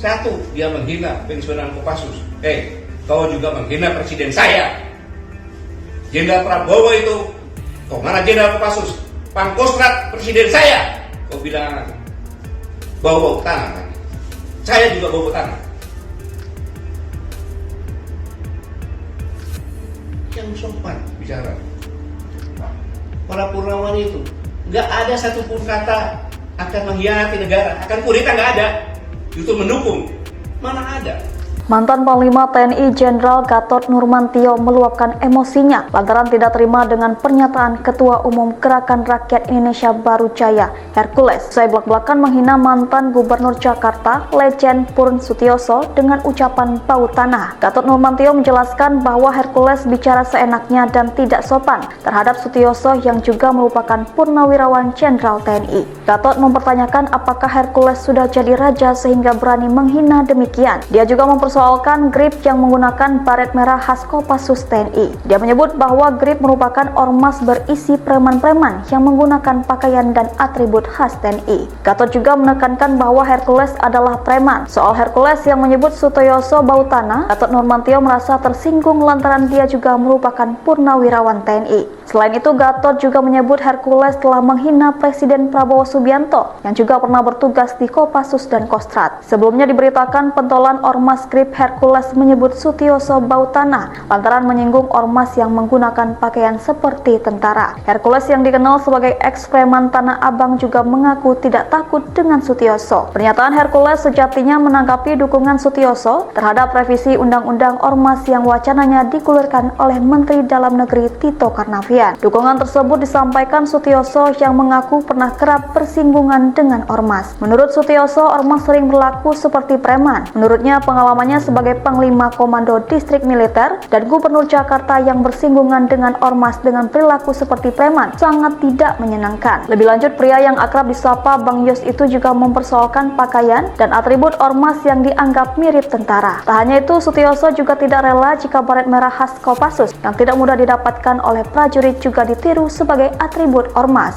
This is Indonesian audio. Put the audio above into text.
Satu, dia menghina pensiunan Kopassus. Kau juga menghina presiden saya. Jenderal Prabowo itu, kau mana Jenderal Kopassus? Pangkostrat presiden saya. Kau bilang bau tangan lagi. Saya juga bau tangan. Yang sopan bicara. Para Purnawan itu nggak ada satupun kata akan mengkhianati negara, akan kudeta, nggak ada. Justru mendukung. Mana ada? Mantan Panglima TNI Jenderal Gatot Nurmantio meluapkan emosinya lantaran tidak terima dengan pernyataan Ketua Umum Gerakan Rakyat Indonesia Baru Jaya, Hercules, usai belak-belakan menghina mantan Gubernur Jakarta, Legend Purn Sutioso dengan ucapan bau tanah. Gatot Nurmantio menjelaskan bahwa Hercules bicara seenaknya dan tidak sopan terhadap Sutioso yang juga merupakan purnawirawan Jenderal TNI. Gatot mempertanyakan apakah Hercules sudah jadi raja sehingga berani menghina demikian. Dia juga mempersoalkan Grip yang menggunakan baret merah khas Kopassus TNI. Dia menyebut bahwa Grip merupakan ormas berisi preman-preman yang menggunakan pakaian dan atribut khas TNI. Gatot juga menekankan bahwa Hercules adalah preman. Soal Hercules yang menyebut Sutioso bau tanah, Gatot Nurmantio merasa tersinggung lantaran dia juga merupakan purnawirawan TNI. Selain itu, Gatot juga menyebut Hercules telah menghina Presiden Prabowo Subianto yang juga pernah bertugas di Kopassus dan Kostrat. Sebelumnya diberitakan pentolan ormas Grip Hercules menyebut Sutioso bau tanah lantaran menyinggung ormas yang menggunakan pakaian seperti tentara. Hercules yang dikenal sebagai ex-preman Tanah Abang juga mengaku tidak takut dengan Sutioso. Pernyataan Hercules sejatinya menanggapi dukungan Sutioso terhadap revisi Undang-Undang Ormas yang wacananya digulirkan oleh Menteri Dalam Negeri Tito Karnavian. Dukungan tersebut disampaikan Sutioso yang mengaku pernah kerap bersinggungan dengan ormas. Menurut Sutioso, ormas sering berlaku seperti preman. Menurutnya, pengalamannya sebagai Panglima Komando Distrik Militer dan Gubernur Jakarta yang bersinggungan dengan ormas dengan perilaku seperti preman sangat tidak menyenangkan. Lebih lanjut, pria yang akrab disapa Bang Yos itu juga mempersoalkan pakaian dan atribut ormas yang dianggap mirip tentara. Tak hanya itu, Sutioso juga tidak rela jika baret merah khas Kopassus yang tidak mudah didapatkan oleh prajurit juga ditiru sebagai atribut ormas.